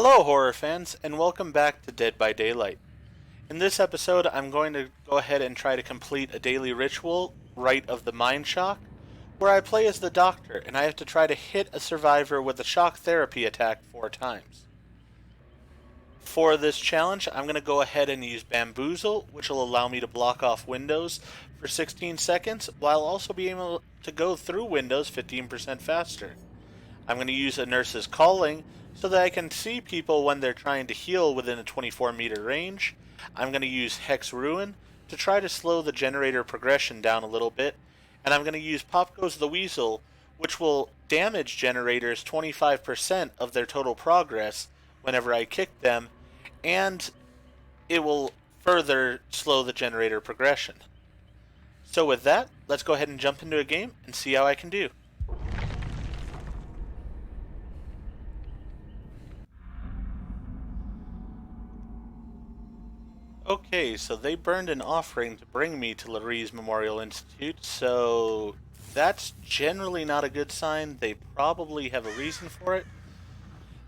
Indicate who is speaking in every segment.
Speaker 1: Hello, horror fans, and welcome back to Dead by Daylight. In this episode, I'm going to go ahead and try to complete a daily ritual, Rite of the Mind Shock, where I play as the doctor, and I have to try to hit a survivor with a shock therapy attack 4 times. For this challenge, I'm going to go ahead and use Bamboozle, which will allow me to block off windows for 16 seconds, while also being able to go through windows 15% faster. I'm going to use a nurse's calling so that I can see people when they're trying to heal within a 24-meter range. I'm going to use Hex Ruin to try to slow the generator progression down a little bit. And I'm going to use Pop Goes the Weasel, which will damage generators 25% of their total progress whenever I kick them, and it will further slow the generator progression. So with that, let's go ahead and jump into a game and see how I can do. Okay, so they burned an offering to bring me to Larry's Memorial Institute, so that's generally not a good sign. They probably have a reason for it.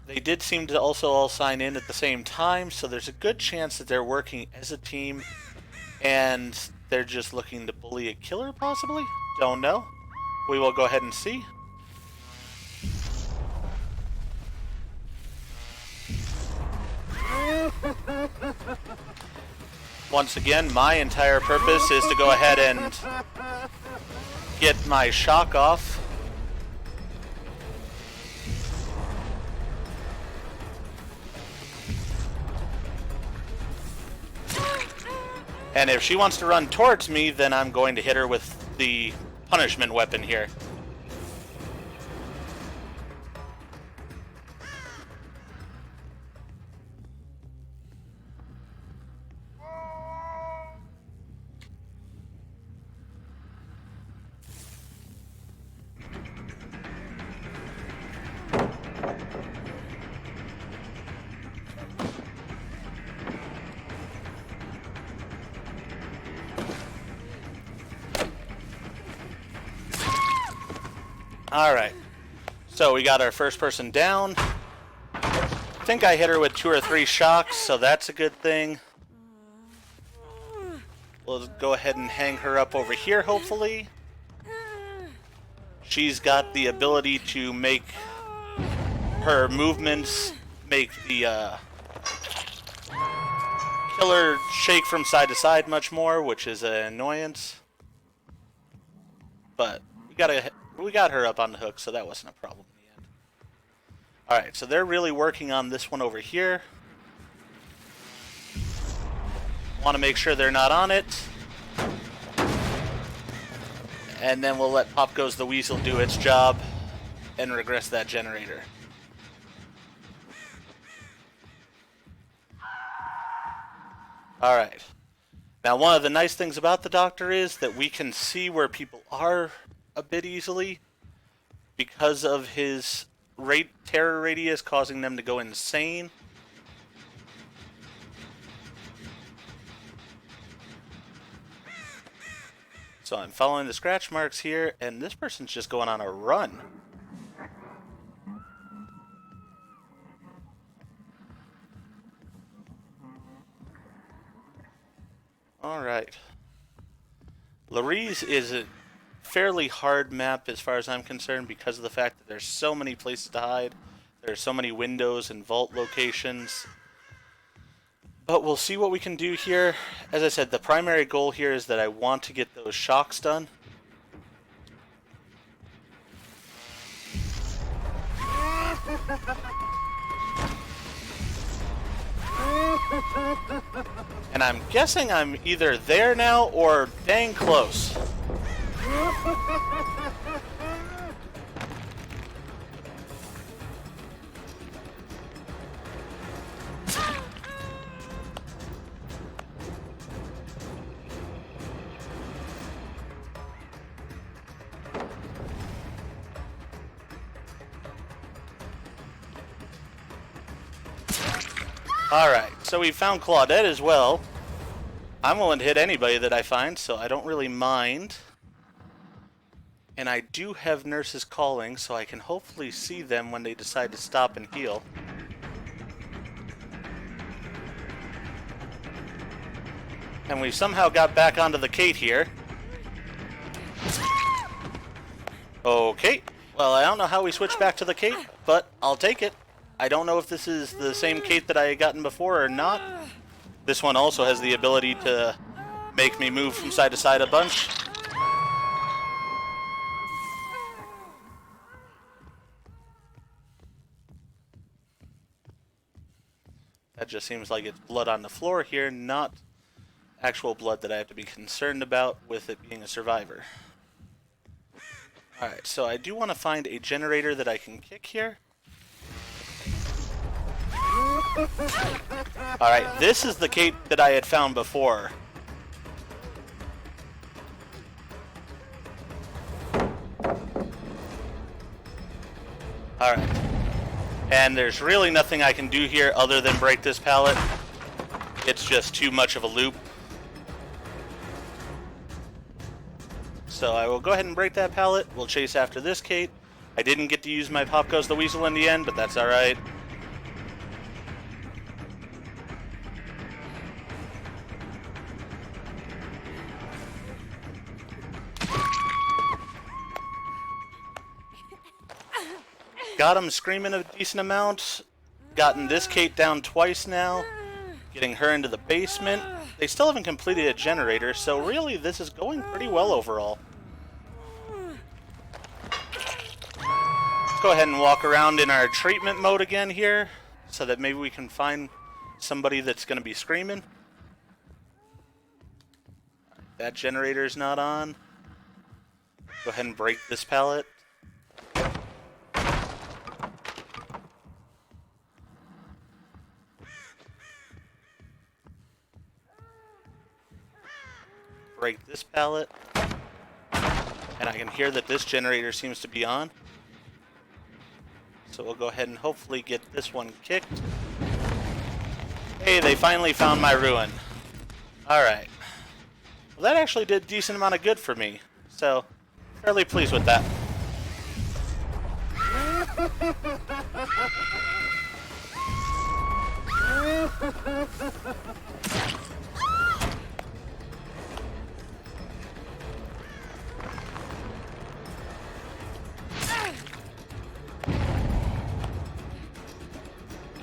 Speaker 1: They did seem to also all sign in at the same time, so there's a good chance that they're working as a team, and they're just looking to bully a killer, possibly? Don't know. We will go ahead and see. Once again, my entire purpose is to go ahead and get my shock off. And if she wants to run towards me, then I'm going to hit her with the punishment weapon here. Alright, so we got our first person down. I think I hit her with 2 or 3 shocks, so that's a good thing. We'll go ahead and hang her up over here, hopefully. She's got the ability to make her movements make the killer shake from side to side much more, which is an annoyance. But we got her up on the hook, so that wasn't a problem in the end. Alright, so they're really working on this one over here. Want to make sure they're not on it. And then we'll let Pop Goes the Weasel do its job and regress that generator. Alright. Now, one of the nice things about the Doctor is that we can see where people are a bit easily because of his terror radius causing them to go insane. So I'm following the scratch marks here, and this person's just going on a run. Alright. Larry's is a fairly hard map as far as I'm concerned because of the fact that there's so many places to hide. There's so many windows and vault locations. But we'll see what we can do here. As I said, the primary goal here is that I want to get those shocks done. And I'm guessing I'm either there now or dang close. Alright, so we found Claudette as well. I'm willing to hit anybody that I find, so I don't really mind. And I do have nurses calling, so I can hopefully see them when they decide to stop and heal. And we somehow got back onto the Kate here. Okay. Well, I don't know how we switched back to the Kate, but I'll take it. I don't know if this is the same Kate that I had gotten before or not. This one also has the ability to make me move from side to side a bunch. That just seems like it's blood on the floor here, not actual blood that I have to be concerned about with it being a survivor. Alright, so I do want to find a generator that I can kick here. Alright, this is the Kate that I had found before. Alright. And there's really nothing I can do here other than break this pallet. It's just too much of a loop. So I will go ahead and break that pallet. We'll chase after this Kate. I didn't get to use my Pop Goes the Weasel in the end, but that's alright. Got him screaming a decent amount. Gotten this Kate down twice now. Getting her into the basement. They still haven't completed a generator, so really this is going pretty well overall. Let's go ahead and walk around in our treatment mode again here, so that maybe we can find somebody that's going to be screaming. That generator's not on. Go ahead and break this pallet. Break this pallet. And I can hear that this generator seems to be on. So we'll go ahead and hopefully get this one kicked. Hey, they finally found my ruin. Alright. Well, that actually did a decent amount of good for me. So, fairly pleased with that.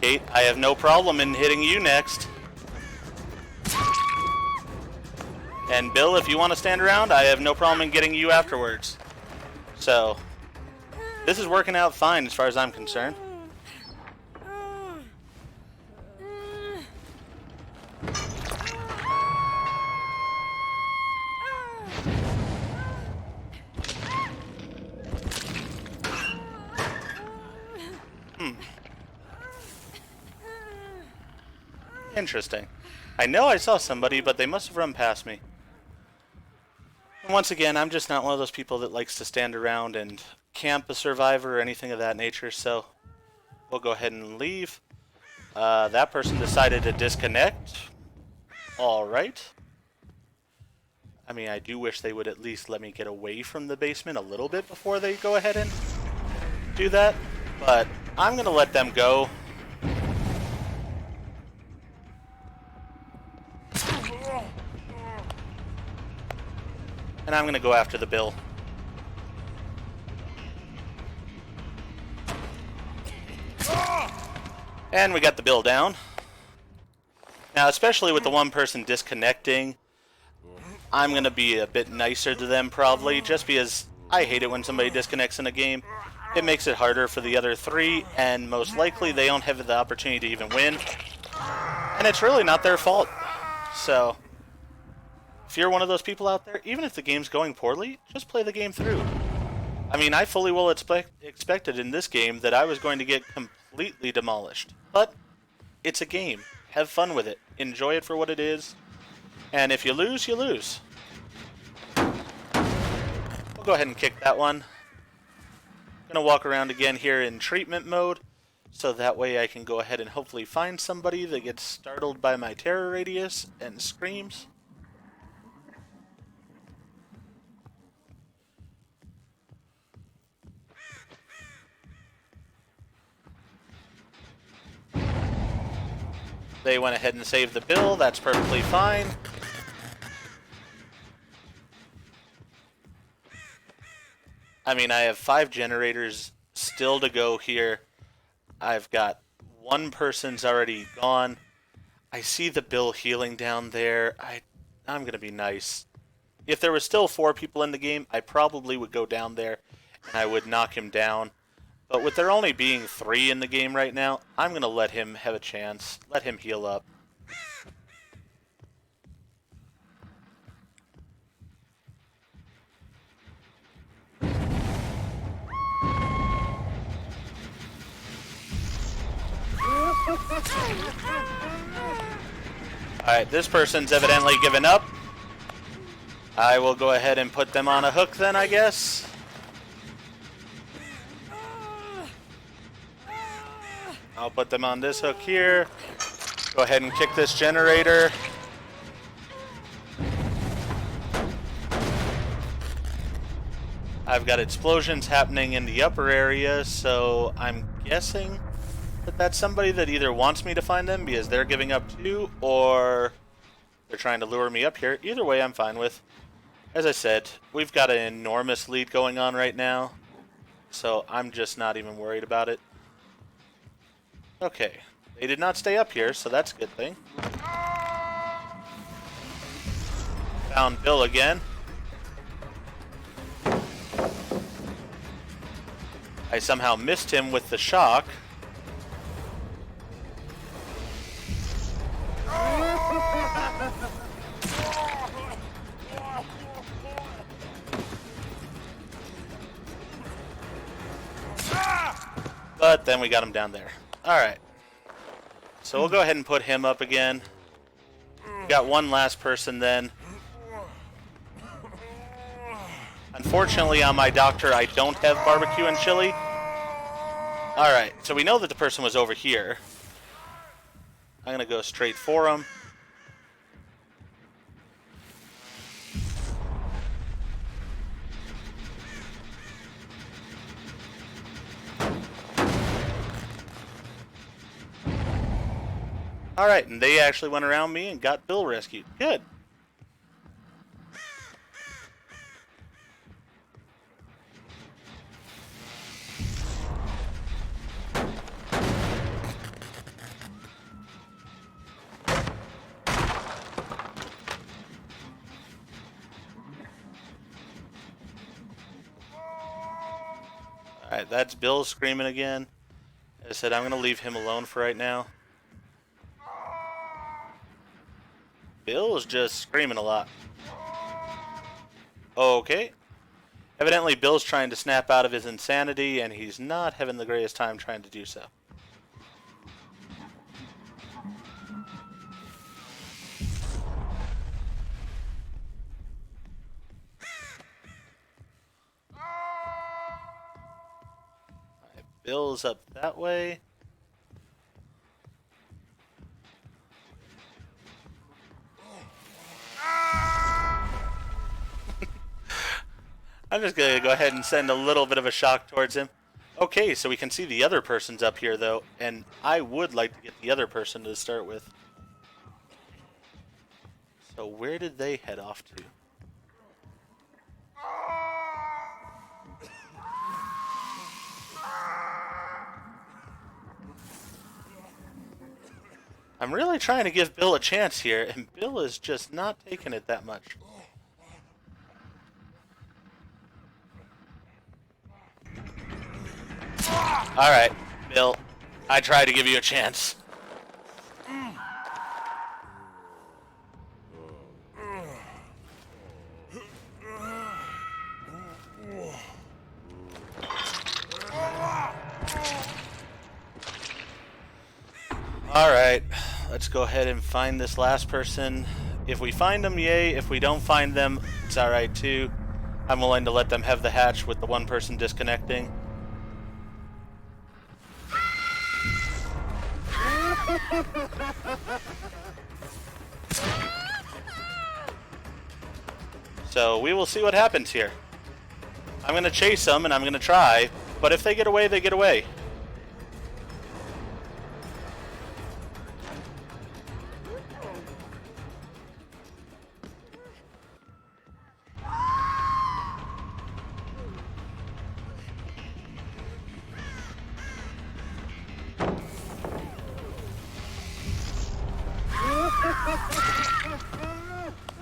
Speaker 1: Kate, I have no problem in hitting you next. And Bill, if you want to stand around, I have no problem in getting you afterwards. So, this is working out fine as far as I'm concerned. Interesting. I know I saw somebody, but they must have run past me. And once again, I'm just not one of those people that likes to stand around and camp a survivor or anything of that nature, so we'll go ahead and leave. That person decided to disconnect. Alright. I mean, I do wish they would at least let me get away from the basement a little bit before they go ahead and do that, but I'm going to let them go. And I'm going to go after the bill. And we got the bill down. Now, especially with the one person disconnecting, I'm going to be a bit nicer to them probably, just because I hate it when somebody disconnects in a game. It makes it harder for the other three, and most likely they don't have the opportunity to even win. And it's really not their fault. So, if you're one of those people out there, even if the game's going poorly, just play the game through. I mean, I fully well expected in this game that I was going to get completely demolished. But it's a game. Have fun with it. Enjoy it for what it is. And if you lose, you lose. We'll go ahead and kick that one. I'm going to walk around again here in treatment mode, so that way I can go ahead and hopefully find somebody that gets startled by my terror radius and screams. They went ahead and saved the bill. That's perfectly fine. I mean, I have 5 generators still to go here. I've got one person's already gone. I see the Bill healing down there. I'm going to be nice. If there was still 4 people in the game, I probably would go down there and I would knock him down. But with there only being 3 in the game right now, I'm going to let him have a chance. Let him heal up. Alright, this person's evidently given up. I will go ahead and put them on a hook then, I guess. I'll put them on this hook here. Go ahead and kick this generator. I've got explosions happening in the upper area, so I'm guessing that that's somebody that either wants me to find them because they're giving up too, or they're trying to lure me up here. Either way, I'm fine with. As I said, we've got an enormous lead going on right now, so I'm just not even worried about it. Okay, they did not stay up here, so that's a good thing. Found Bill again. I somehow missed him with the shock. But then we got him down there. Alright. So we'll go ahead and put him up again. Got one last person then. Unfortunately, on my doctor, I don't have barbecue and chili. Alright, so we know that the person was over here. I'm going to go straight for him. Alright, and they actually went around me and got Bill rescued. Good. Alright, that's Bill screaming again. As I said, I'm going to leave him alone for right now. Bill is just screaming a lot. Okay. Evidently, Bill's trying to snap out of his insanity, and he's not having the greatest time trying to do so. Alright, Bill's up that way. I'm just going to go ahead and send a little bit of a shock towards him. Okay, so we can see the other person's up here, though, and I would like to get the other person to start with. So where did they head off to? I'm really trying to give Bill a chance here, and Bill is just not taking it that much. Alright, Bill. I tried to give you a chance. Alright, let's go ahead and find this last person. If we find them, yay. If we don't find them, it's alright too. I'm willing to let them have the hatch with the one person disconnecting. So we will see what happens here. I'm going to chase them and I'm going to try, but if they get away, they get away.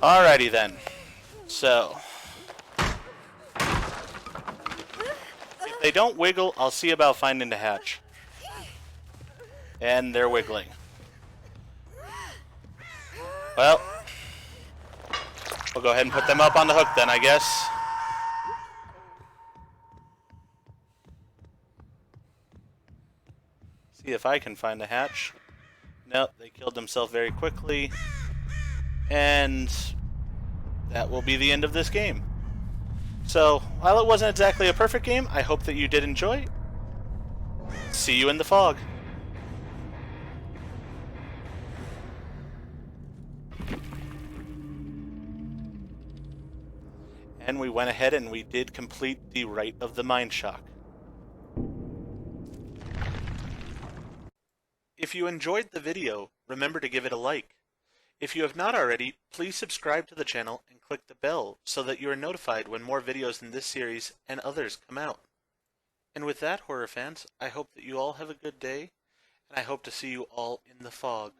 Speaker 1: Alrighty then. So, if they don't wiggle, I'll see about finding the hatch. And they're wiggling. Well, we'll go ahead and put them up on the hook then, I guess. See if I can find the hatch. Nope, they killed themselves very quickly. And that will be the end of this game. So, while it wasn't exactly a perfect game, I hope that you did enjoy. See you in the fog. And we went ahead and we did complete the Rite of the Mind Shock. If you enjoyed the video, remember to give it a like. If you have not already, please subscribe to the channel and click the bell so that you are notified when more videos in this series and others come out. And with that, horror fans, I hope that you all have a good day, and I hope to see you all in the fog.